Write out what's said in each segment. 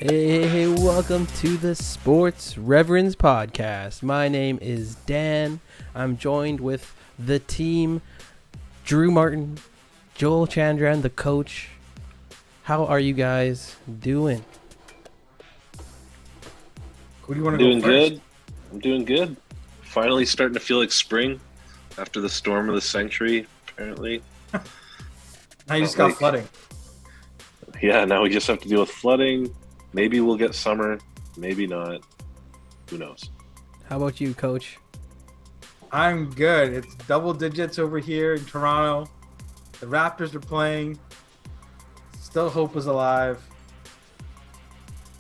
Hey, welcome to the Sports Reverends podcast. My name is Dan. I'm joined with the team, Drew Martin, Joel Chandran, the coach. How are you guys doing? Who do you want to go first? Good. I'm doing good. Finally starting to feel like spring after the storm of the century, apparently. Now you just got flooding. Yeah, now we just have to deal with flooding. Maybe we'll get summer, maybe not. Who knows? How about you, coach? I'm good. It's double digits over here in Toronto. The Raptors are playing. Still hope is alive.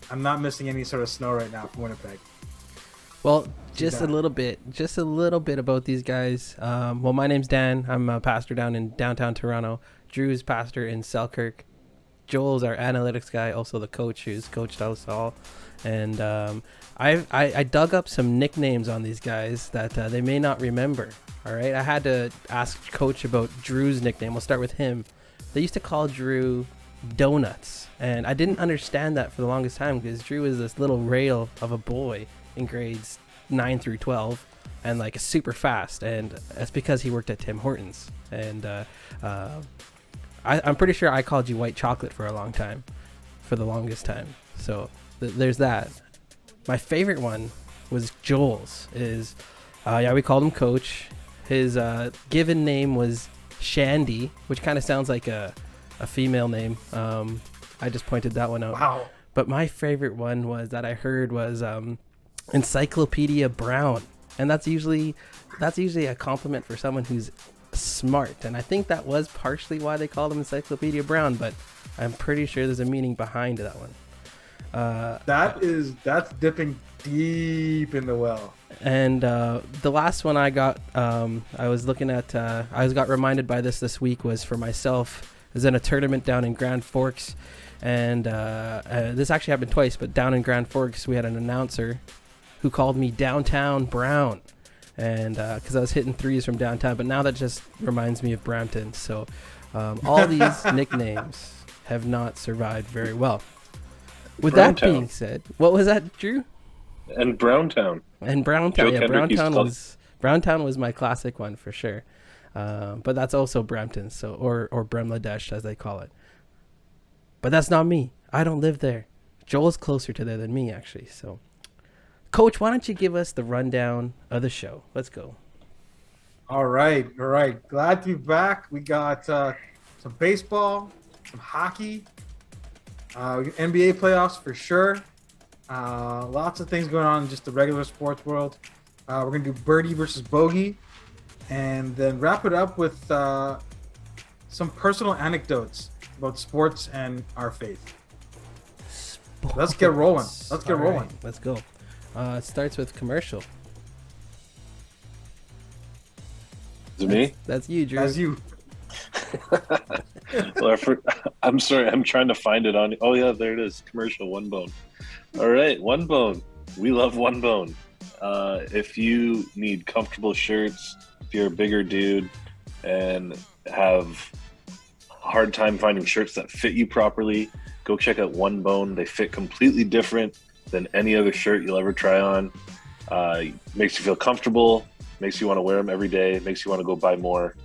I'm not missing any sort of snow right now from Winnipeg. Well, just a little bit about these guys. Well, my name's Dan. I'm a pastor down in downtown Toronto. Drew's pastor in Selkirk. Joel's our analytics guy, also the coach who's coached us all. And I dug up some nicknames on these guys that they may not remember. All right, I had to ask Coach about Drew's nickname. We'll start with him. They used to call Drew Donuts, and I didn't understand that for the longest time because Drew is this little rail of a boy in grades 9 through 12 and like super fast, and that's because he worked at Tim Hortons. And I'm pretty sure I called you white chocolate for a long time, for the longest time. So there's that. My favorite one was Joel's. We called him Coach. His given name was Shandy, which kind of sounds like a female name. I just pointed that one out. Wow. But my favorite one was Encyclopedia Brown, and that's usually a compliment for someone who's smart, and I think that was partially why they called him Encyclopedia Brown, but I'm pretty sure there's a meaning behind that one. That's dipping deep in the well. And the last one I got, I was looking at, I got reminded by this week, was for myself. I was in a tournament down in Grand Forks, and this actually happened twice, but down in Grand Forks we had an announcer who called me Downtown Brown, and because I was hitting threes from downtown, but now that just reminds me of Brampton. So all these nicknames have not survived very well. With that being said, what was that, Drew? And Browntown. And Browntown, yeah, Browntown was my classic one for sure. But that's also Brampton, so or Bremladesh as they call it. But that's not me. I don't live there. Joel's closer to there than me, actually. So, Coach, why don't you give us the rundown of the show? Let's go. All right. Glad to be back. We got some baseball, some hockey, NBA playoffs for sure. Lots of things going on in just the regular sports world. We're going to do Birdie versus Bogey, and then wrap it up with some personal anecdotes about sports and our faith. Let's get rolling. Let's go. It starts with commercial. Is it me? That's you, Drew. That's you. Well, I'm sorry. I'm trying to find it on. Oh, yeah, there it is. Commercial, One Bone. All right, One Bone. We love One Bone. If you need comfortable shirts, if you're a bigger dude and have a hard time finding shirts that fit you properly, go check out One Bone. They fit completely different than any other shirt you'll ever try on. Makes you feel comfortable, makes you want to wear them every day, makes you want to go buy more.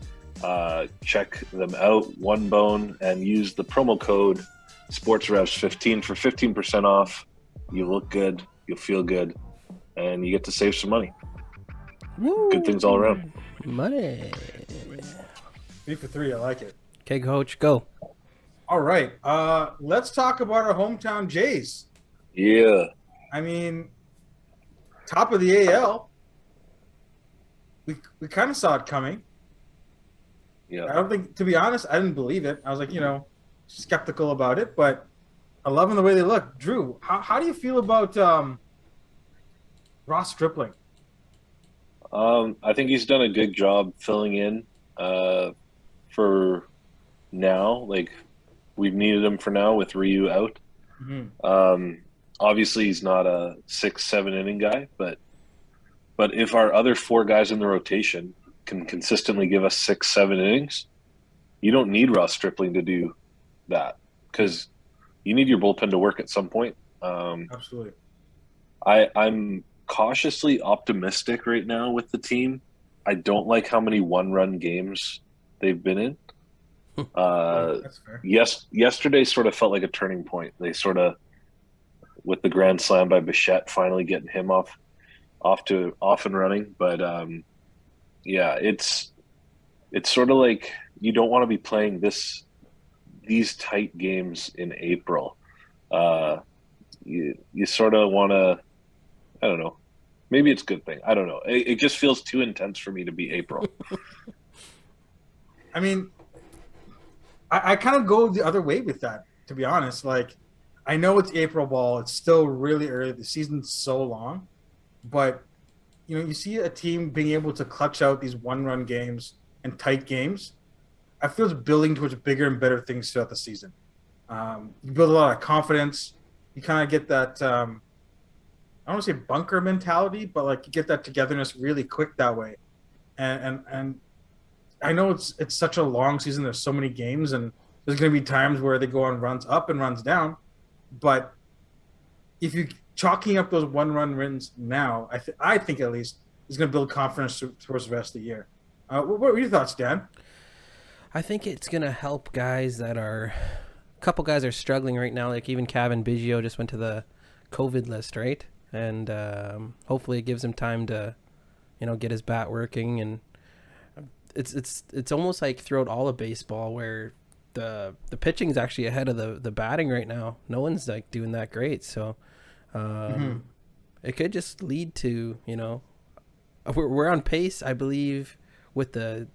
Check them out, One Bone, and use the promo code SportsRevs15 for 15% off. You look good, you'll feel good, and you get to save some money. Woo. Good things all around. Money. 3 for 3, I like it. Okay, Coach, go. All right, let's talk about our hometown Jays. Yeah. I mean, top of the AL. We kind of saw it coming. Yeah. I don't think, to be honest, I didn't believe it. I was like, skeptical about it, but I love them the way they look. Drew, how do you feel about Ross Stripling? I think he's done a good job filling in for now. Like, we've needed him for now with Ryu out. Mm-hmm. Obviously, he's not a 6-7 inning guy, but if our other 4 guys in the rotation can consistently give us 6-7 innings, you don't need Ross Stripling to do that, because you need your bullpen to work at some point. Absolutely. I'm cautiously optimistic right now with the team. I don't like how many one-run games they've been in. That's fair. Yesterday sort of felt like a turning point. They sort of, with the grand slam by Bichette, finally getting him off and running. But yeah, it's sort of like you don't want to be playing these tight games in April. You sort of want to, I don't know. Maybe it's a good thing. I don't know. It just feels too intense for me to be April. I mean, I kind of go the other way with that, to be honest. Like, I know it's April ball. It's still really early. The season's so long. But, you see a team being able to clutch out these one-run games and tight games. I feel it's building towards bigger and better things throughout the season. You build a lot of confidence. You kind of get that, I don't want to say bunker mentality, but like you get that togetherness really quick that way. And I know it's such a long season. There's so many games, and there's going to be times where they go on runs up and runs down. But if you chalking up those one-run wins now, I think at least is going to build confidence towards the rest of the year. What are your thoughts, Dan? I think it's going to help guys that are – a couple guys are struggling right now. Like even Kevin Biggio just went to the COVID list, right? And hopefully it gives him time to, get his bat working. And it's almost like throughout all of baseball where the pitching is actually ahead of the batting right now. No one's like doing that great. So it could just lead to, we're on pace, I believe, with the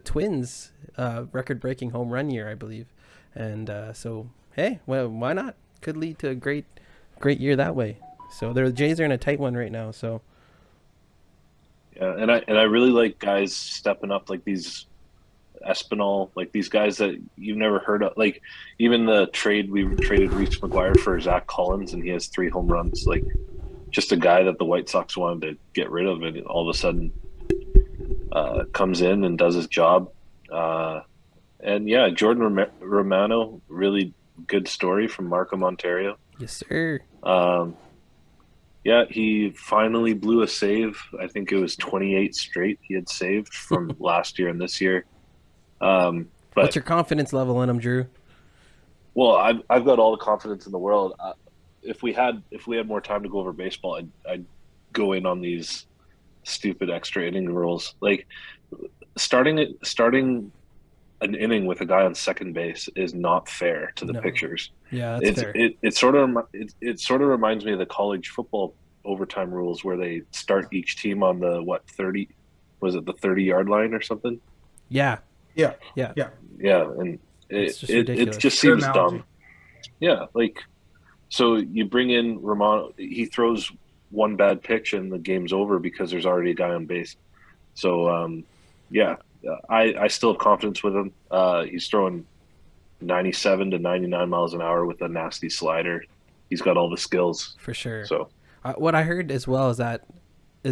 Twins record-breaking home run year, I believe. And so, hey, well, why not? Could lead to a great year that way. So the Jays are in a tight one right now. So yeah, and I really like guys stepping up like these Espinal, like these guys that you've never heard of. Like even the trade we traded Reese McGuire for Zach Collins, and he has 3 home runs. Like just a guy that the White Sox wanted to get rid of, and all of a sudden comes in and does his job. And yeah, Jordan Romano, really good story from Markham, Ontario. Yes, sir. Yeah, he finally blew a save. I think it was 28 straight he had saved from last year and this year. But what's your confidence level in him, Drew? Well, I've got all the confidence in the world. If we had more time to go over baseball, I'd go in on these stupid extra inning rules. Like starting an inning with a guy on second base is not fair to the pitchers. Yeah, that's fair. It sort of reminds me of the college football overtime rules where they start each team on the 30, was it the 30-yard line or something? Yeah. Yeah, and it just seems dumb. Yeah, like so you bring in Romano, he throws one bad pitch and the game's over because there's already a guy on base. So yeah. I still have confidence with him. He's throwing 97 to 99 miles an hour with a nasty slider. He's got all the skills. For sure. So what I heard as well is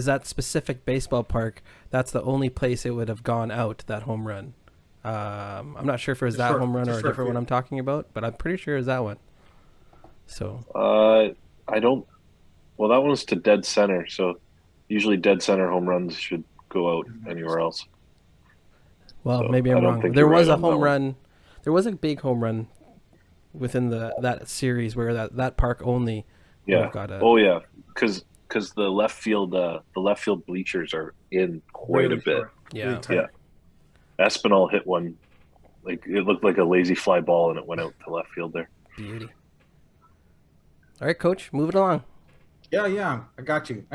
that specific baseball park, that's the only place it would have gone out, that home run. I'm not sure if it was that home run or a different one I'm talking about, but I'm pretty sure it was that one. So I don't – well, that one was to dead center, so usually dead center home runs should go out anywhere else. Well, so maybe I'm wrong. There was a home run. There was a big home run within that series where that park only. Yeah. Oh yeah, because the left field bleachers are in quite really a bit. Short. Yeah. Yeah. Espinal hit one, like it looked like a lazy fly ball, and it went out to left field there. Beauty. All right, Coach, move it along. Yeah. I got you.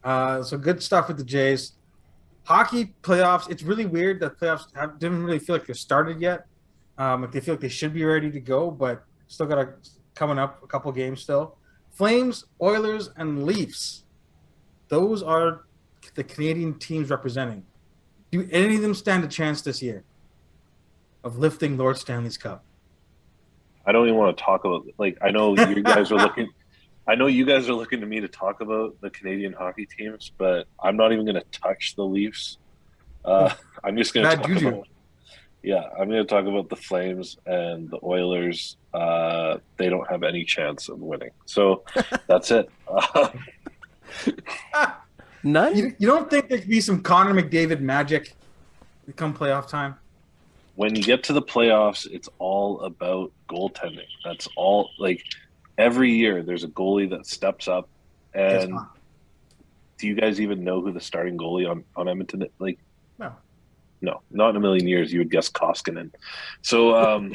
So good stuff with the Jays. Hockey playoffs, it's really weird that playoffs didn't really feel like they're started yet. Like they feel like they should be ready to go, but still coming up a couple games still. Flames, Oilers, and Leafs. Those are the Canadian teams representing. Do any of them stand a chance this year of lifting Lord Stanley's Cup? I don't even want to talk about. Like I know you guys are looking. I know you guys are looking to me to talk about the Canadian hockey teams, but I'm not even going to touch the Leafs. I'm just going to talk about. Yeah, I'm going to talk about the Flames and the Oilers they don't have any chance of winning. So that's it. None. You don't think there could be some Connor McDavid magic come playoff time? When you get to the playoffs, it's all about goaltending. That's all. Like every year, there's a goalie that steps up. And do you guys even know who the starting goalie on Edmonton? Like, no, not in a million years. You would guess Koskinen. So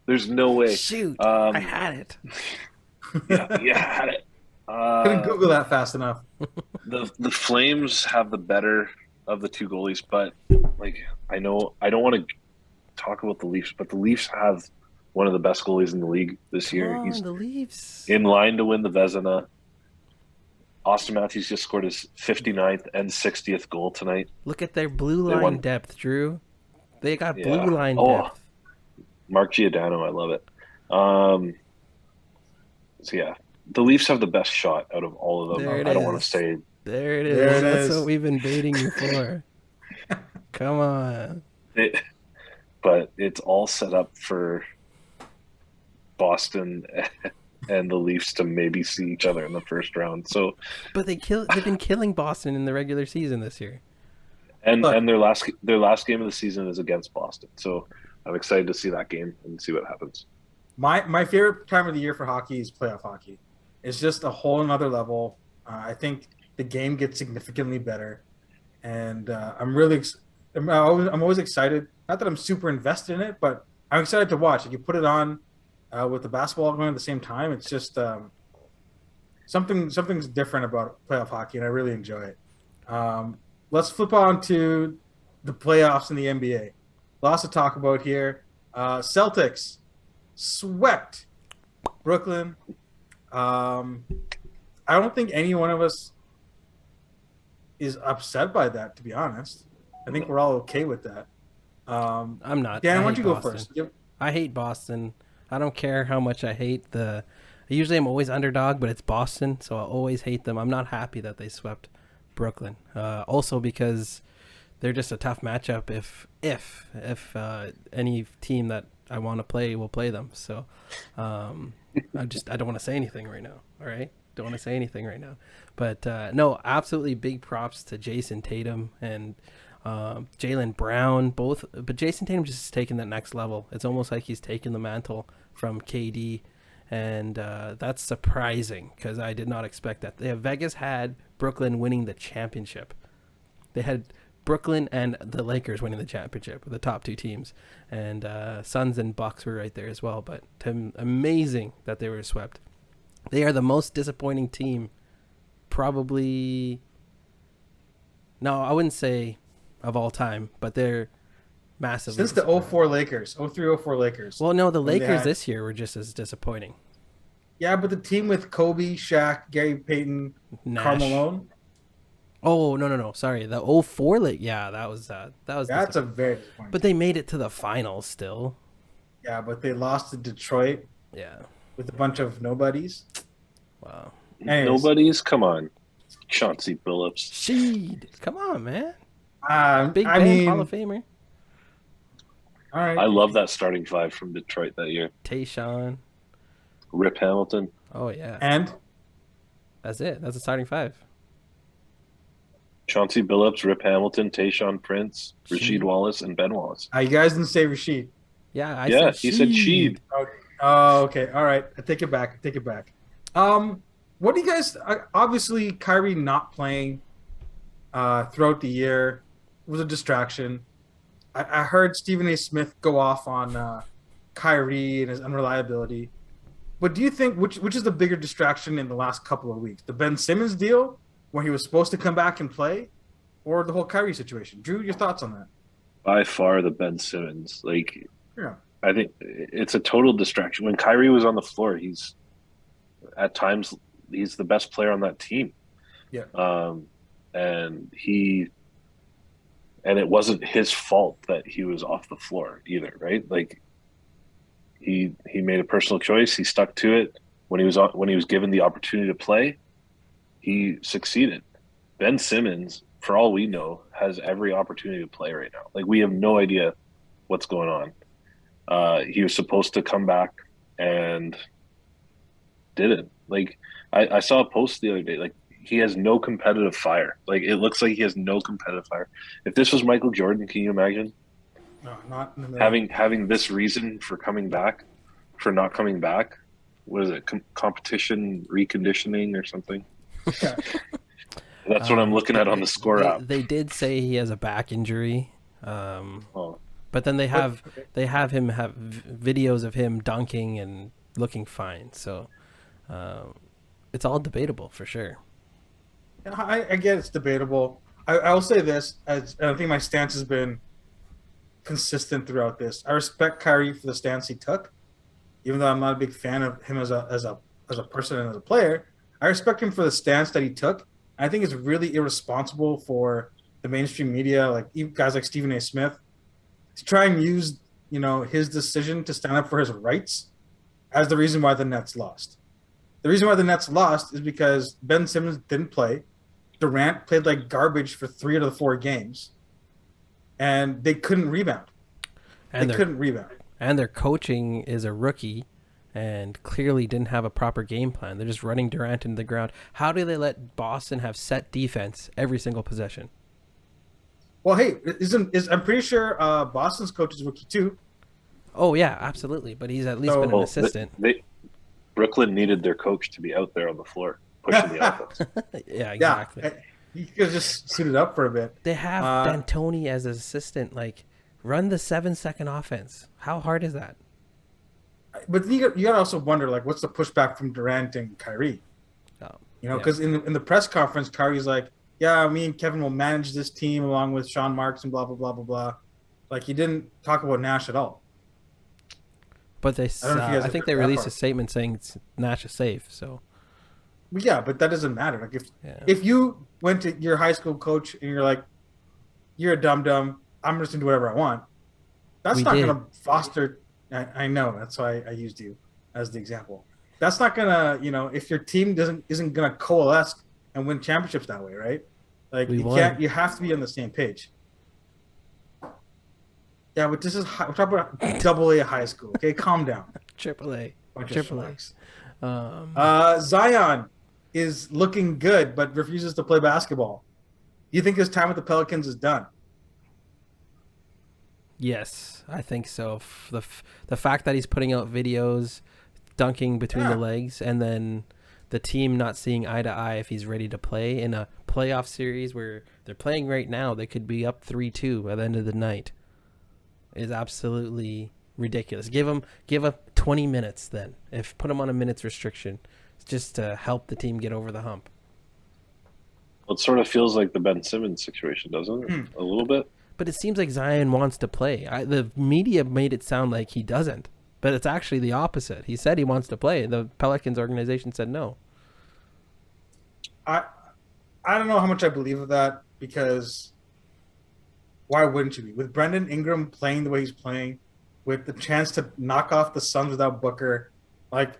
there's no way. Shoot, I had it. Yeah, you had it. Couldn't Google that fast enough. The Flames have the better of the two goalies, but like I know I don't want to talk about the Leafs, but the Leafs have one of the best goalies in the league this year. He's the Leafs in line to win the Vezina. Austin Matthews just scored his 59th and 60th goal tonight. Look at their blue line depth, Drew. They got blue line depth. Mark Giordano, I love it. So yeah, the Leafs have the best shot out of all of them. I don't want to say. There it is. That's what we've been baiting you for. Come on. But it's all set up for Boston and the Leafs to maybe see each other in the first round. So, but they've been killing Boston in the regular season this year. And their last game of the season is against Boston. So I'm excited to see that game and see what happens. My favorite time of the year for hockey is playoff hockey. It's just a whole another level. I think the game gets significantly better, and I'm always excited. Not that I'm super invested in it, but I'm excited to watch. If you put it on with the basketball going at the same time, it's just something's different about playoff hockey, and I really enjoy it. Let's flip on to the playoffs in the NBA. Lots to talk about here. Celtics swept Brooklyn. I don't think any one of us is upset by that, to be honest. I think we're all okay with that. I'm not. Dan, why don't you go first? I hate Boston. I don't care how much I hate usually I'm always underdog, but it's Boston, so I always hate them. I'm not happy that they swept Brooklyn. Also because they're just a tough matchup if any team that I want to play will play them. So I don't want to say anything right now. All right? Don't want to say anything right now. But no, absolutely big props to Jason Tatum and Jaylen Brown, both. But Jason Tatum just taking that next level. It's almost like he's taken the mantle from KD. And that's surprising because I did not expect that. Vegas had Brooklyn winning the championship. They had Brooklyn and the Lakers winning the championship, the top two teams. And Suns and Bucks were right there as well. But amazing that they were swept. They are the most disappointing team probably. No, I wouldn't say of all time, but they're massively since the 04 Lakers, 03-04 Lakers. Well, no, the Lakers this year were just as disappointing. Yeah, but the team with Kobe, Shaq, Gary Payton, Karl Malone. Oh, no. Sorry. The 04 yeah, that was That's a very disappointing. But they made it to the finals still. Yeah, but they lost to Detroit. Yeah. With a bunch of nobodies. Wow. Anyways. Nobodies? Come on. Chauncey Billups. Sheed. Come on, man. Big I Ben, mean, Hall of Famer. All right. I love that starting five from Detroit that year. Tayshaun. Rip Hamilton. Oh, yeah. And? That's it. That's the starting five. Chauncey Billups, Rip Hamilton, Tayshaun Prince, Rasheed Wallace, and Ben Wallace. You guys didn't say Rasheed. Yeah, he said Sheed. Oh, okay. All right. I take it back. What do you guys? Obviously, Kyrie not playing throughout the year was a distraction. I heard Stephen A. Smith go off on Kyrie and his unreliability. But do you think which is the bigger distraction in the last couple of weeks? The Ben Simmons deal, where he was supposed to come back and play, or the whole Kyrie situation? Drew, your thoughts on that? By far the Ben Simmons. Yeah. I think it's a total distraction. When Kyrie was on the floor, at times he's the best player on that team. Yeah. And it wasn't his fault that he was off the floor either, right? Like he made a personal choice. He stuck to it. When he was given the opportunity to play, he succeeded. Ben Simmons, for all we know, has every opportunity to play right now. Like we have no idea what's going on. He was supposed to come back and didn't. Like I saw a post the other day, like he has no competitive fire. Like it looks like he has no competitive fire. If this was Michael Jordan, can you imagine No, not in a million. having this reason for coming back, for not coming back? What is it? Competition reconditioning or something? Yeah. That's what I'm looking at on the score app. They did say he has a back injury, Oh, but then they have him have videos of him dunking and looking fine. So it's all debatable for sure. I get it's debatable. I will say this, as I think my stance has been consistent throughout this. I respect Kyrie for the stance he took, even though I'm not a big fan of him as a person and as a player. I respect him for the stance that he took. I think it's really irresponsible for the mainstream media, like even guys like Stephen A. Smith, to try and use his decision to stand up for his rights as the reason why the Nets lost. The reason why the Nets lost is because Ben Simmons didn't play. Durant played like garbage for 3 out of the 4 games, and they couldn't rebound. And they couldn't rebound. And their coaching is a rookie and clearly didn't have a proper game plan. They're just running Durant into the ground. How do they let Boston have set defense every single possession? Well, hey, I'm pretty sure Boston's coach is rookie too. Oh, yeah, absolutely. But he's at least been an assistant. Brooklyn needed their coach to be out there on the floor pushing the offense. Yeah, exactly. Yeah, he could have just suited up for a bit. They have D'Antoni as an assistant. Like, run the 7-second offense. How hard is that? But you got to also wonder, like, what's the pushback from Durant and Kyrie? Because in the press conference, Kyrie's like, yeah, me and Kevin will manage this team along with Sean Marks and blah, blah, blah, blah, blah. Like, he didn't talk about Nash at all. But I think they released a statement saying Nash is safe. So, yeah, but that doesn't matter. Like if you went to your high school coach and you're like, you're a dum dum, I'm just gonna do whatever I want. That's not gonna foster. I know, that's why I used you as the example. That's not gonna, if your team isn't gonna coalesce and win championships that way, right? Like you have to be on the same page. Yeah, but we're talking about AA high school. Okay, calm down. AAA. Zion is looking good, but refuses to play basketball. Do you think his time with the Pelicans is done? Yes, I think so. The fact that he's putting out videos, dunking between the legs, and then the team not seeing eye to eye if he's ready to play in a playoff series where they're playing right now, they could be up 3-2 at the end of the night, is absolutely ridiculous. Give him 20 minutes then. Put him on a minutes restriction, just to help the team get over the hump. Well, it sort of feels like the Ben Simmons situation, doesn't it? A little bit. But it seems like Zion wants to play. The media made it sound like he doesn't, but it's actually the opposite. He said he wants to play. The Pelicans organization said no. I don't know how much I believe of that, because why wouldn't you be? With Brendan Ingram playing the way he's playing, with the chance to knock off the Suns without Booker, like,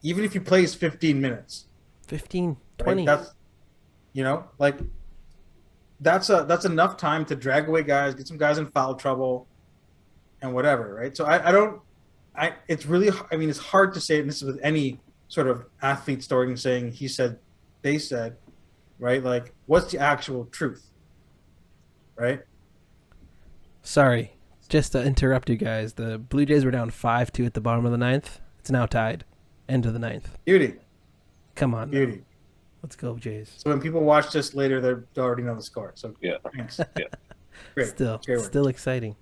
even if he plays 15 minutes. 15, 20. Right? That's enough time to drag away guys, get some guys in foul trouble, and whatever, right? So it's really, it's hard to say, and this is with any sort of athlete story and saying he said, they said, right? Like, what's the actual truth, right? Sorry, just to interrupt you guys. The Blue Jays were down 5-2 at the bottom of the 9th. It's now tied. End of the 9th. Beauty. Come on. Beauty. Now. Let's go, Jays. So when people watch this later, they already know the score. So yeah, thanks. Yeah. Great. Still exciting.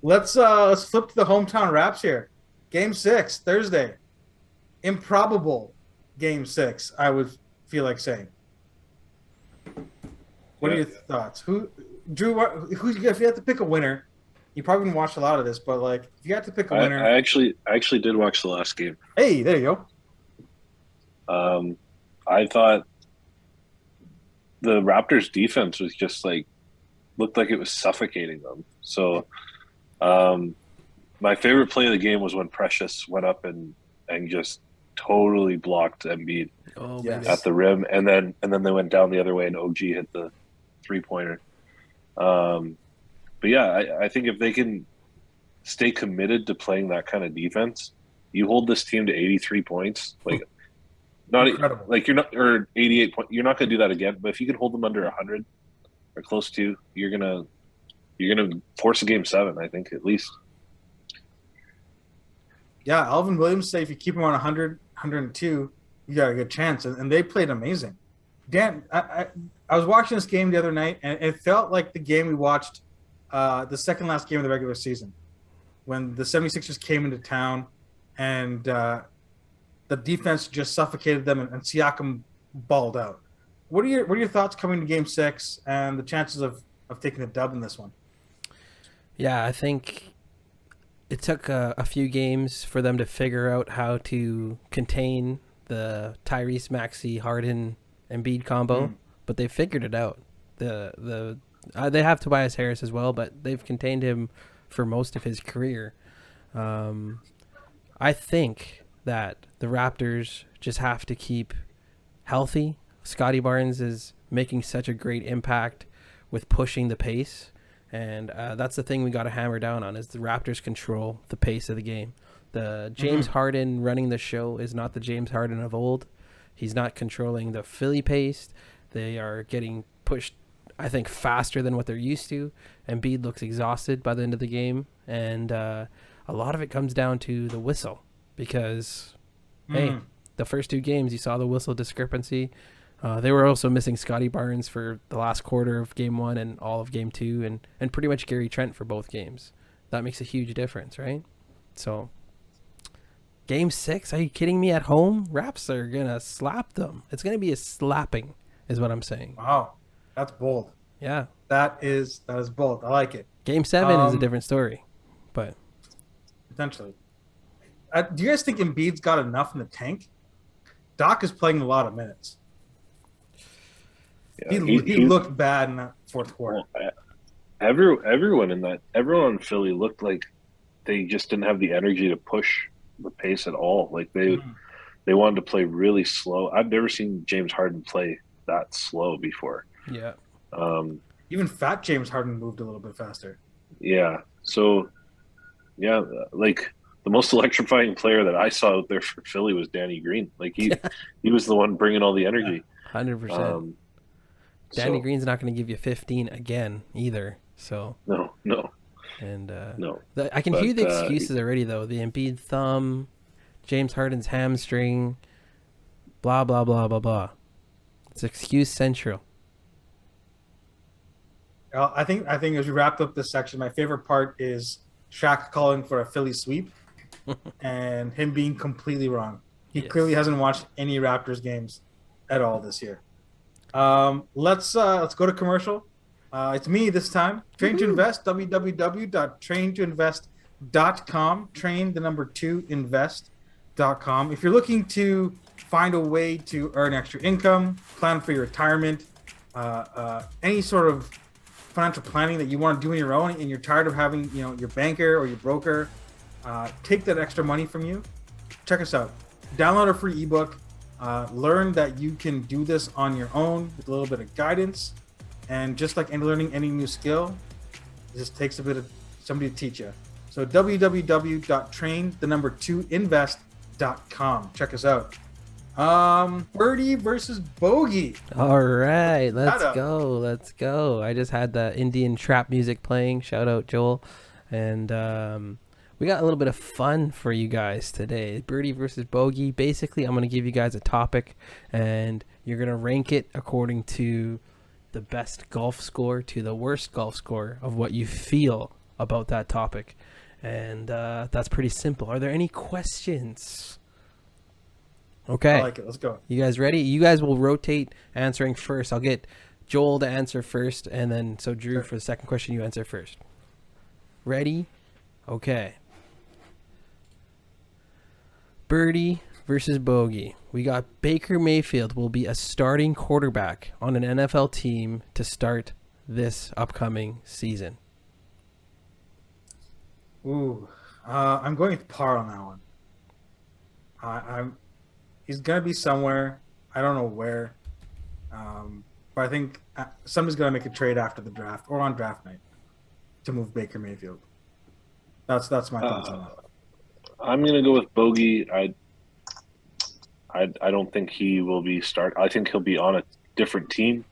Let's flip to the hometown Raps here. Game 6 Thursday. Improbable Game 6. I would feel like saying. What are your thoughts? Drew? If you had to pick a winner, you probably didn't watch a lot of this, but like, if you had to pick a winner, I actually did watch the last game. Hey, there you go. I thought the Raptors defense was just looked like it was suffocating them. So my favorite play of the game was when Precious went up and just totally blocked Embiid at the rim, and then they went down the other way and OG hit the 3-pointer. But yeah, I think if they can stay committed to playing that kind of defense, You hold this team to 83 points, like not Incredible. like you're not or 88 points. You're not going to do that again. But if you can hold them under 100 or close to, you're gonna force a game 7. I think at least. Yeah, Alvin Williams say if you keep him on 100, 102, you got a good chance. And they played amazing. Dan, I was watching this game the other night, and it felt like the game we watched, the second last game of the regular season, when the 76ers came into town and the defense just suffocated them, and Siakam balled out. What are your thoughts coming to Game 6 and the chances of taking a dub in this one? Yeah, I think it took a few games for them to figure out how to contain the Tyrese Maxey, Harden, Embiid combo, but they figured it out. They have Tobias Harris as well, but they've contained him for most of his career. I think that the Raptors just have to keep healthy. Scotty Barnes is making such a great impact with pushing the pace, and that's the thing we got to hammer down on is the Raptors control the pace of the game. The James Harden running the show is not the James Harden of old. He's not controlling the Philly pace. They are getting pushed, I think, faster than what they're used to. Embiid looks exhausted by the end of the game, and a lot of it comes down to the whistle because, hey, the first 2 games you saw the whistle discrepancy. They were also missing Scotty Barnes for the last quarter of Game 1 and all of Game 2 and pretty much Gary Trent for both games. That makes a huge difference, right? So, Game 6, are you kidding me? At home, Raps are going to slap them. It's going to be a slapping is what I'm saying. Wow, that's bold. Yeah. That is bold. I like it. Game 7 is a different story, but potentially. Do you guys think Embiid's got enough in the tank? Doc is playing a lot of minutes. Yeah, he looked bad in that fourth quarter. Well, everyone in Philly looked like they just didn't have the energy to push the pace at all. Like they wanted to play really slow. I've never seen James Harden play that slow before. Yeah. Even fat James Harden moved a little bit faster. Yeah. So, yeah, like the most electrifying player that I saw out there for Philly was Danny Green. Like he was the one bringing all the energy. 100%. Danny Green's not going to give you 15 again either. So no. And no. I can hear the excuses already though. The Embiid thumb, James Harden's hamstring, blah blah blah blah blah. It's excuse central. I think as we wrapped up this section, my favorite part is Shaq calling for a Philly sweep and him being completely wrong. He clearly hasn't watched any Raptors games at all this year. Let's go to commercial. It's me this time. Train to Invest, www.traintoinvest.com. Train, the number 2, invest.com. If you're looking to find a way to earn extra income, plan for your retirement, any sort of financial planning that you want to do on your own, and you're tired of having your banker or your broker take that extra money from you, check us out. Download our free ebook. Learn that you can do this on your own with a little bit of guidance. And just like learning any new skill, it just takes a bit of somebody to teach you. So www.train2invest.com. Check us out. Birdie versus Bogie. All right, let's go. I just had the Indian trap music playing. Shout out Joel. And we got a little bit of fun for you guys today. Birdie versus Bogey. Basically, I'm going to give you guys a topic, and you're going to rank it according to the best golf score to the worst golf score of what you feel about that topic. And that's pretty simple. Are there any questions? Okay. I like it. Let's go. You guys ready? You guys will rotate answering first. I'll get Joel to answer first, and then so Drew, for the second question, you answer first. Ready? Okay. Birdie versus Bogey. We got Baker Mayfield will be a starting quarterback on an NFL team to start this upcoming season. Ooh, I'm going with par on that one. He's gonna be somewhere. I don't know where, but I think somebody's gonna make a trade after the draft or on draft night to move Baker Mayfield. That's my thoughts on that. I'm gonna go with Bogey. I don't think he will be start. I think he'll be on a different team,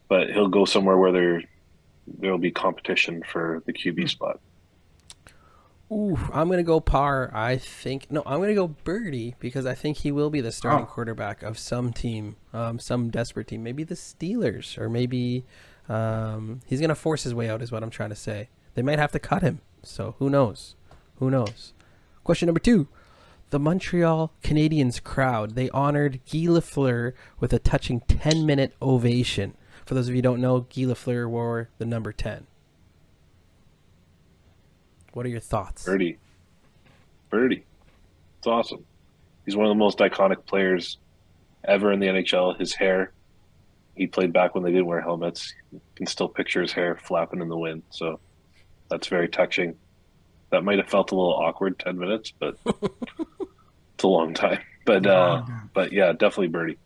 but he'll go somewhere where there'll be competition for the QB spot. Ooh, I'm going to go Parr. I'm going to go Birdie because I think he will be the starting quarterback of some team, some desperate team. Maybe the Steelers, or maybe he's going to force his way out is what I'm trying to say. They might have to cut him, so who knows? Who knows? Question number 2. The Montreal Canadiens crowd, they honored Guy Lafleur with a touching 10-minute ovation. For those of you who don't know, Guy Lafleur wore the number 10. What are your thoughts? Birdie. It's awesome. He's one of the most iconic players ever in the NHL. His hair, he played back when they didn't wear helmets. You can still picture his hair flapping in the wind. So that's very touching. That might have felt a little awkward, 10 minutes, but it's a long time. But yeah, definitely Birdie.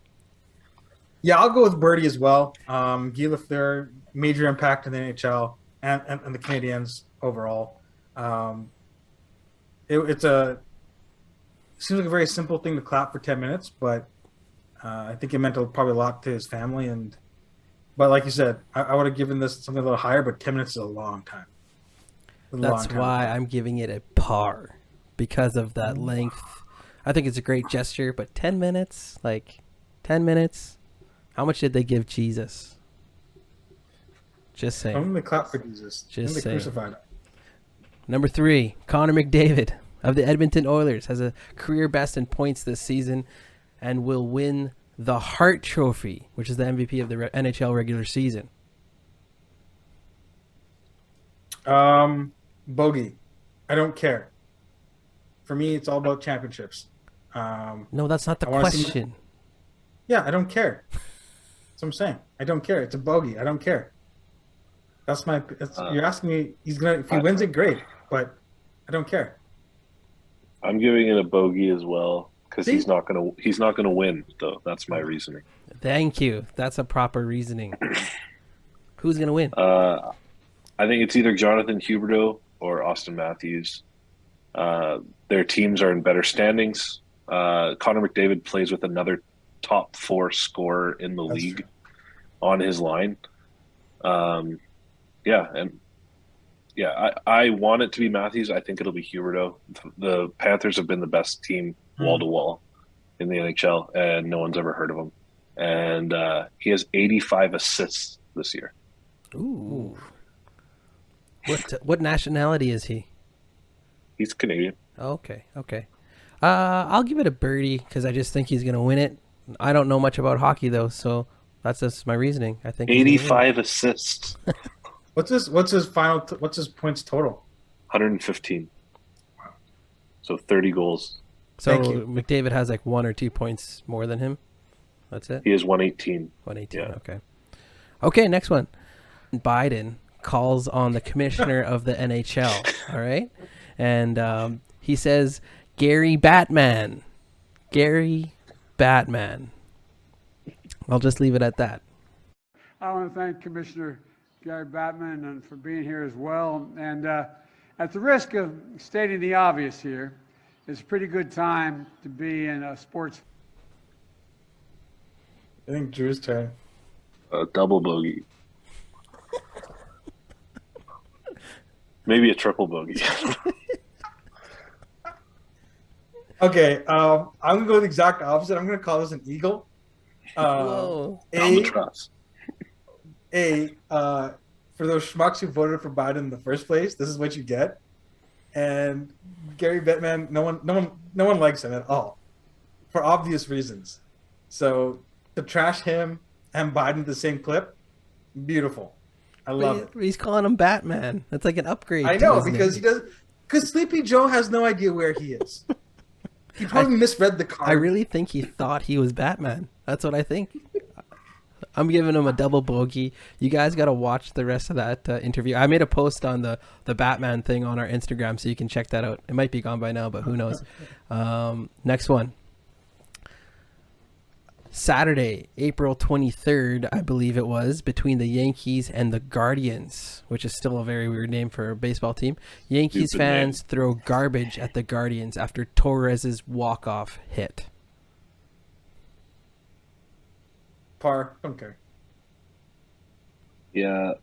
Yeah, I'll go with Birdie as well. Guy Lafleur, major impact in the NHL and the Canadiens overall. It seems like a very simple thing to clap for 10 minutes, but I think it meant probably a lot to his family. But like you said, I would have given this something a little higher, but 10 minutes is a long time. That's why I'm giving it a par, because of that length. I think it's a great gesture, but 10 minutes, how much did they give Jesus? Just saying. I'm going to clap for Jesus. Just they saying. Crucified him. Number 3, Connor McDavid of the Edmonton Oilers has a career best in points this season and will win the Hart Trophy, which is the MVP of the NHL regular season. Bogey. I don't care. For me, it's all about championships. No, that's not the question. Yeah, I don't care. That's what I'm saying. I don't care. It's a bogey. I don't care. You're asking me. If he wins it, great. But I don't care. I'm giving it a bogey as well because he's not gonna win though. That's my reasoning. Thank you. That's a proper reasoning. Who's gonna win? I think it's either Jonathan Huberdeau or Austin Matthews. Their teams are in better standings. Connor McDavid plays with another top 4 scorer in the league on his line. I want it to be Matthews. I think it'll be Huberdeau. The Panthers have been the best team wall to wall in the NHL, and no one's ever heard of him. And he has 85 assists this year. Ooh. What nationality is he? He's Canadian. Okay. I'll give it a Birdie because I just think he's going to win it. I don't know much about hockey though, so that's just my reasoning. I think 85 assists. What's his points total? 115. Wow. So 30 goals. So McDavid has like 1 or 2 points more than him. That's it. He has 118. 118. Yeah. Okay. Okay. Next one. Biden calls on the commissioner of the NHL. All right, and he says, Gary Batman. I'll just leave it at that. I want to thank Commissioner Gary Batman and for being here as well. And at the risk of stating the obvious here, it's a pretty good time to be in a sports. I think Drew's turn. A double bogey. Maybe a triple bogey. Okay, I'm gonna go the exact opposite. I'm gonna call this an eagle. Whoa. Albatross. For those schmucks who voted for Biden in the first place, this is what you get. And Gary Bettman, no one likes him at all, for obvious reasons. So to trash him and Biden the same clip, beautiful. I love it. He's calling him Batman. That's like an upgrade. I know, because because Sleepy Joe has no idea where he is. He probably misread the card. I really think he thought he was Batman. That's what I think. I'm giving him a double bogey. You guys got to watch the rest of that interview. I made a post on the Batman thing on our Instagram, so you can check that out. It might be gone by now, but who knows. Next one. Saturday, April 23rd, I believe it was, between the Yankees and the Guardians, which is still a very weird name for a baseball team. Yankees Stupid fans name. throw garbage at the Guardians after Torres's walk-off hit. Par. Don't care. Yeah,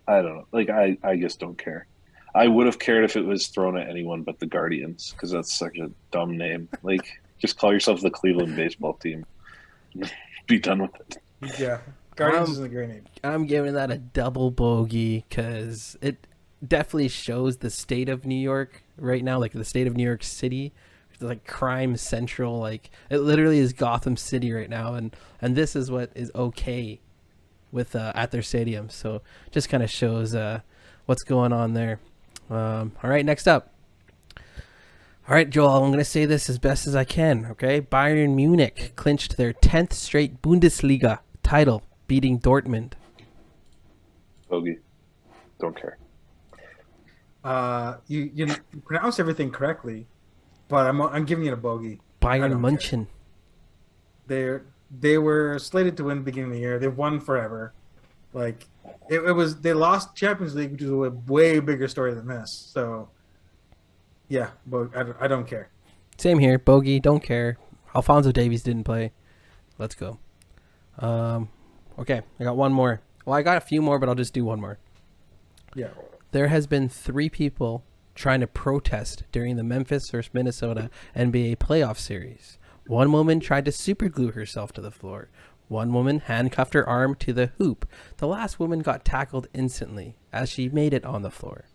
I don't know. Like, I just don't care. I would have cared if it was thrown at anyone but the Guardians, because that's such a dumb name. Like, just call yourself the Cleveland baseball team. Be done with it. Yeah. Guardians is a great name. I'm giving that a double bogey because it definitely shows the state of New York right now, like the state of New York City. It's like crime central. Like, it literally is Gotham City right now, and this is what is okay with at their stadium. So just kind of shows what's going on there. All right, next up. All right, Joel, I'm going to say this as best as I can, okay? Bayern Munich clinched their 10th straight Bundesliga title, beating Dortmund. Bogey. Don't care. You pronounce everything correctly, but I'm giving it a bogey. Bayern München. They were slated to win at the beginning of the year. They've won forever. Like, it was they lost Champions League, which is a way bigger story than this. So, yeah, but I don't care. Same here. Bogey, don't care. Alphonso Davies didn't play. Let's go. Okay, I got one more. Well, I got a few more, but I'll just do one more. Yeah. There has been 3 people trying to protest during the Memphis versus Minnesota NBA playoff series. One woman tried to superglue herself to the floor. One woman handcuffed her arm to the hoop. The last woman got tackled instantly as she made it on the floor.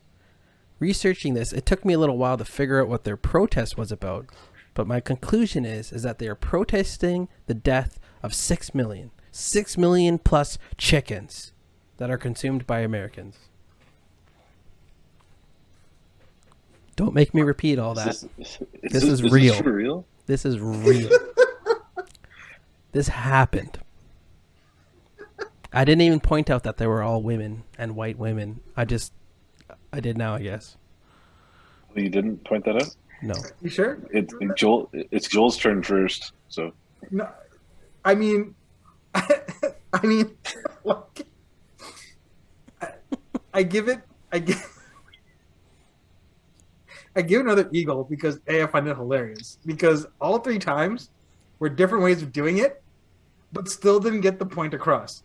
Researching this, it took me a little while to figure out what their protest was about, but my conclusion is that they are protesting the death of 6 million plus chickens that are consumed by Americans. Don't make me repeat all that. This is real. This for real? This is real. This happened. I didn't even point out that they were all women and white women. I did now, I guess. You didn't point that out? No. You sure? It's Joel's turn first, so. No, I mean, like, I give it another eagle because I find it hilarious. Because all 3 times were different ways of doing it, but still didn't get the point across.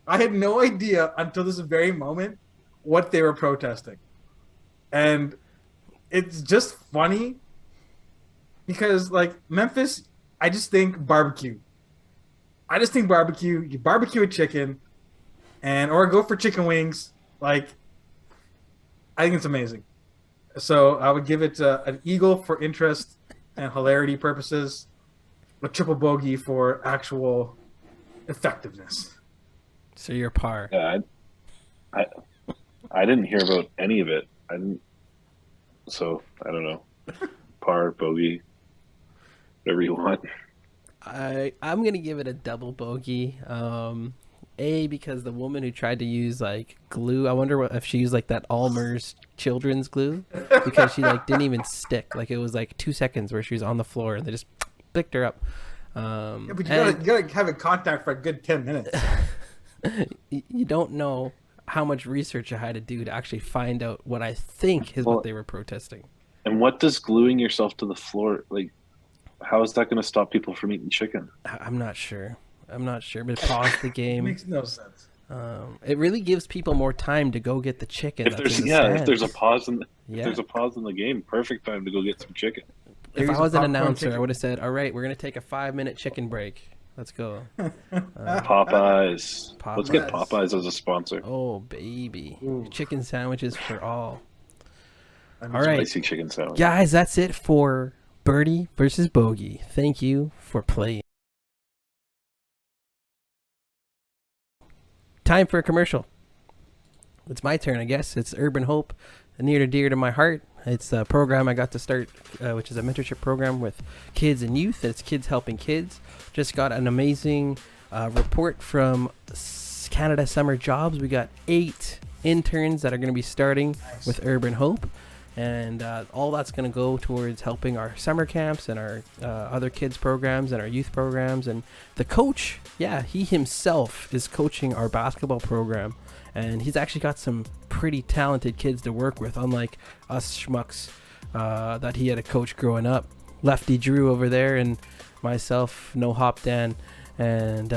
I had no idea until this very moment what they were protesting. And it's just funny because, like, Memphis, I just think barbecue. You barbecue a chicken or go for chicken wings. Like, I think it's amazing. So I would give it an eagle for interest and hilarity purposes, a triple bogey for actual effectiveness. So you're par. Yeah, I didn't hear about any of it. So I don't know. Par, bogey, whatever you want. I'm gonna give it a double bogey. Because the woman who tried to use like glue, I wonder if she used like that Almer's children's glue because she like didn't even stick. Like, it was like 2 seconds where she was on the floor and they just picked her up. Yeah, but you gotta have a contact for a good 10 minutes. You don't know how much research I had to do to actually find out what I think is what they were protesting. And what does gluing yourself to the floor, like, how is that going to stop people from eating chicken? I'm not sure, but pause the game. It makes no sense. It really gives people more time to go get the chicken. If there's a pause in the game, perfect time to go get some chicken. If I was an announcer, I would have said, "All right, we're gonna take a 5-minute chicken break. Let's go." Popeyes. Let's get Popeyes as a sponsor. Oh baby, chicken sandwiches for all. All right, spicy chicken sandwich. Guys, that's it for Birdie versus Bogey. Thank you for playing. Time for a commercial. It's my turn, I guess. It's Urban Hope, near and dear to my heart. It's a program I got to start, which is a mentorship program with kids and youth. It's Kids Helping Kids. Just got an amazing report from Canada Summer Jobs. We got 8 interns that are going to be starting with Urban Hope. And all that's going to go towards helping our summer camps and our other kids programs and our youth programs. And the coach, he himself is coaching our basketball program, and he's actually got some pretty talented kids to work with, unlike us schmucks that he had a coach growing up. Lefty Drew over there, and myself, No Hop Dan. And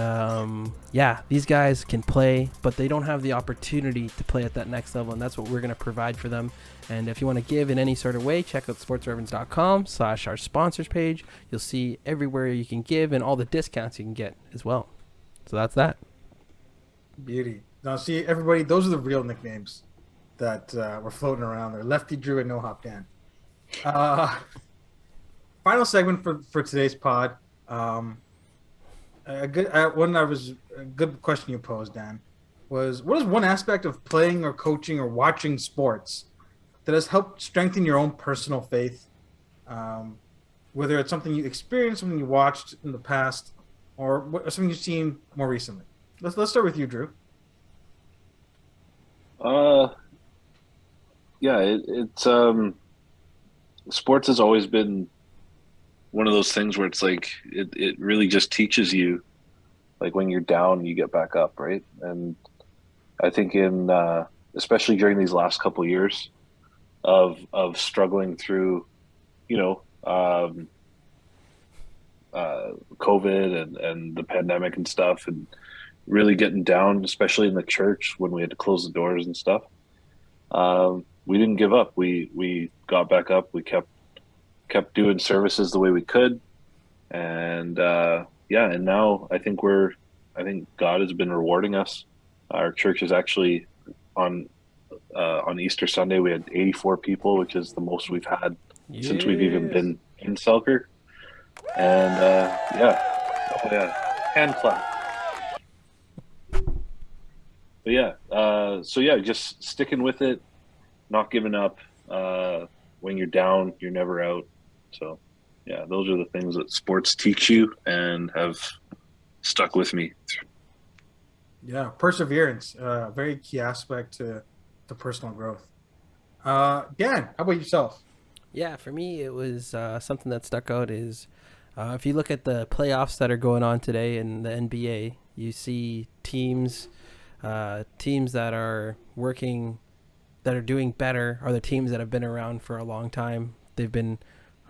these guys can play, but they don't have the opportunity to play at that next level, and that's what we're going to provide for them. And if you want to give in any sort of way, check out sportsreverends.com/our sponsors page. You'll see everywhere you can give and all the discounts you can get as well. So that's that. Beauty. Now, see, everybody, those are the real nicknames that were floating around there. Lefty Drew and No Hop Dan. Final segment for today's pod. A good question you posed, Dan, was what is one aspect of playing or coaching or watching sports that has helped strengthen your own personal faith? Whether it's something you experienced, something you watched in the past, or something you've seen more recently. Let's start with you, Drew. It's sports has always been one of those things where it's like it really just teaches you, like, when you're down, you get back up, right? And I think in especially during these last couple of years of struggling through, COVID and the pandemic and stuff, and really getting down, especially in the church when we had to close the doors and stuff. We didn't give up. We got back up. We kept doing services the way we could, and and now I think God has been rewarding us. Our church is actually on Easter Sunday we had 84 people, which is the most we've had since we've even been in Selkirk. And hand clap. But just sticking with it, not giving up. When you're down, you're never out. So, those are the things that sports teach you and have stuck with me. Yeah, perseverance, very key aspect to personal growth. Dan, how about yourself? Yeah, for me, it was something that stuck out is if you look at the playoffs that are going on today in the NBA, you see teams that are working, that are doing better, are the teams that have been around for a long time. They've been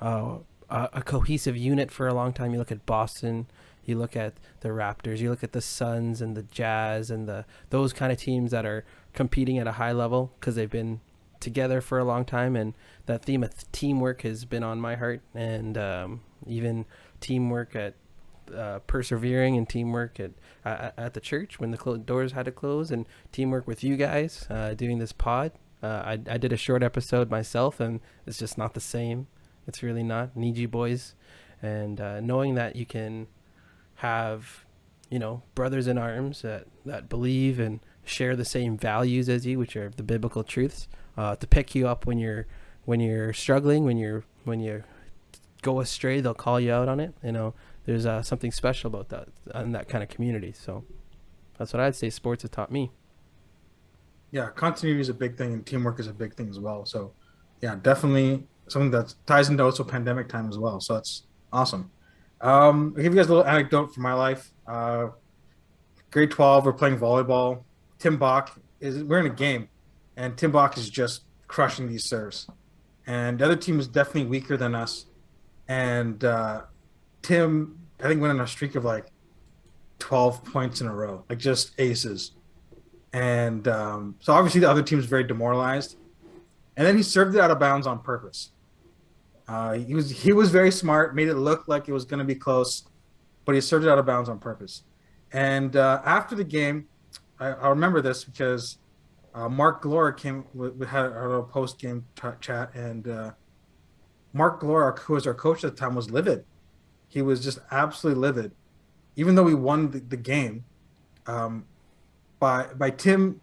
a cohesive unit for a long time. You look at Boston, you look at the Raptors, you look at the Suns and the Jazz and those kind of teams that are competing at a high level because they've been together for a long time. And that theme of teamwork has been on my heart, and even teamwork at persevering, and teamwork at the church when the doors had to close, and teamwork with you guys doing this pod. I did a short episode myself, and it's just not the same. It's really not. Need you boys. And knowing that you can have, brothers in arms that believe and share the same values as you, which are the biblical truths, to pick you up when you're struggling, when you go astray, they'll call you out on it. There's something special about that and that kind of community. So that's what I'd say sports have taught me. Yeah, continuity is a big thing, and teamwork is a big thing as well. So, yeah, definitely something that ties into also pandemic time as well. So that's awesome. I'll give you guys a little anecdote from my life. Grade 12, we're playing volleyball. We're in a game, and Tim Bach is just crushing these serves. And the other team is definitely weaker than us. And Tim, I think, went on a streak of like 12 points in a row, like just aces. And so obviously the other team is very demoralized. And then he served it out of bounds on purpose. He was very smart, made it look like it was going to be close, but he served it out of bounds on purpose. And after the game, I remember this because Mark Glora we had our little post-game chat, and Mark Glora, who was our coach at the time, was livid. He was just absolutely livid. Even though we won the game, by Tim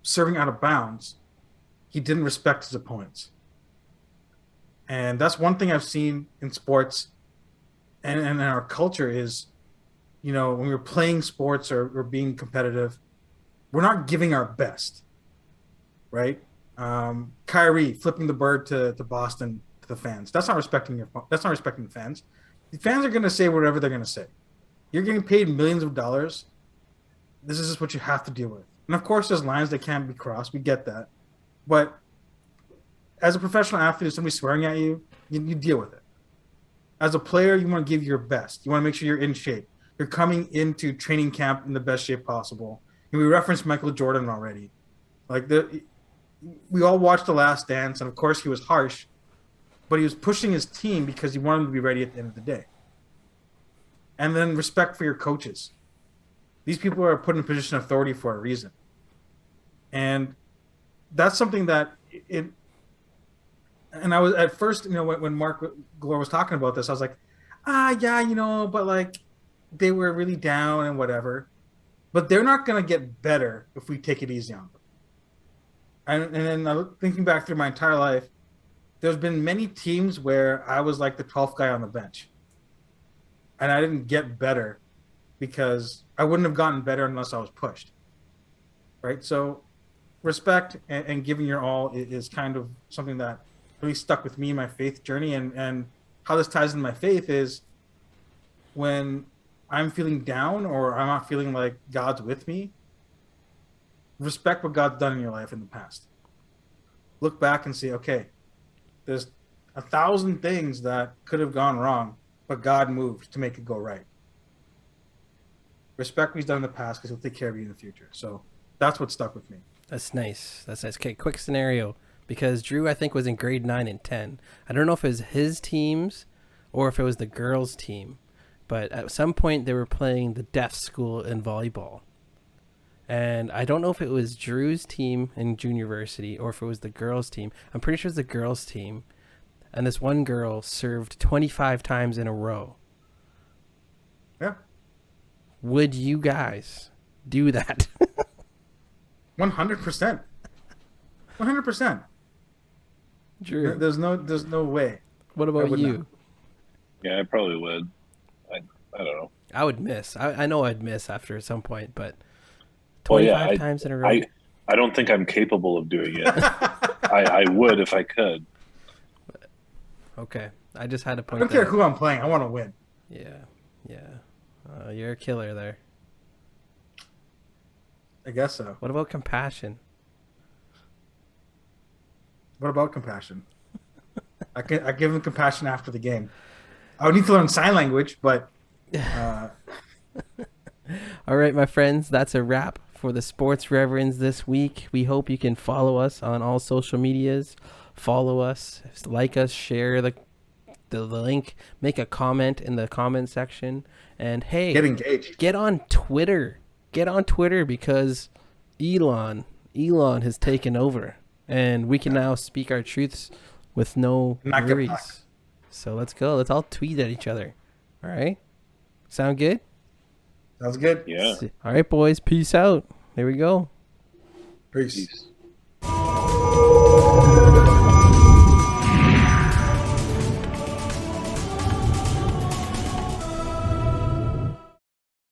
serving out of bounds, he didn't respect his opponents. And that's one thing I've seen in sports and in our culture is, when we're playing sports or we're being competitive, we're not giving our best, right? Kyrie flipping the bird to Boston to the fans. That's not respecting the fans. The fans are going to say whatever they're going to say. You're getting paid millions of dollars. This is just what you have to deal with. And of course, there's lines that can't be crossed. We get that. But as a professional athlete, if somebody's swearing at you, you deal with it. As a player, you want to give your best. You want to make sure you're in shape. You're coming into training camp in the best shape possible. And we referenced Michael Jordan already. We all watched The Last Dance, and of course he was harsh, but he was pushing his team because he wanted them to be ready at the end of the day. And then respect for your coaches. These people are put in a position of authority for a reason. And that's something that and I was at first, when Mark Glore was talking about this, I was like, yeah, but like they were really down and whatever. But they're not going to get better if we take it easy on them. And then thinking back through my entire life, there's been many teams where I was like the 12th guy on the bench. And I didn't get better because I wouldn't have gotten better unless I was pushed. Right? So respect and giving your all is kind of something that really stuck with me in my faith journey. And how this ties into my faith is when I'm feeling down or I'm not feeling like God's with me, respect what God's done in your life in the past. Look back and say, okay, there's 1,000 things that could have gone wrong, but God moved to make it go right. Respect what he's done in the past because he'll take care of you in the future. So that's what stuck with me. That's nice. Okay, quick scenario. Because Drew, I think, was in grade 9 and 10. I don't know if it was his teams or if it was the girls' team. But at some point, they were playing the deaf school in volleyball. And I don't know if it was Drew's team in junior varsity or if it was the girls' team. I'm pretty sure it was the girls' team. And this one girl served 25 times in a row. Yeah. Would you guys do that? 100%. 100%. Drew, there's no way. What about you? Not. Yeah, I probably would. I don't know. I would miss. I know I'd miss after some point, but 25 times in a row. I don't think I'm capable of doing it. I would if I could. Okay, I just had to point. I don't care who I'm playing. I want to win. Yeah. You're a killer there. I guess so. What about compassion? What about compassion? I give him compassion after the game. I would need to learn sign language, but. All right, my friends, that's a wrap for the Sports Reverends this week. We hope you can follow us on all social medias. Follow us, like us, share the link, make a comment in the comment section, and hey, get engaged. Get on Twitter. Get on Twitter because Elon has taken over, and we can now speak our truths with no worries. So let's go. Let's all tweet at each other. All right. Sound good? Sounds good. Yeah. All right, boys. Peace out. There we go. Peace.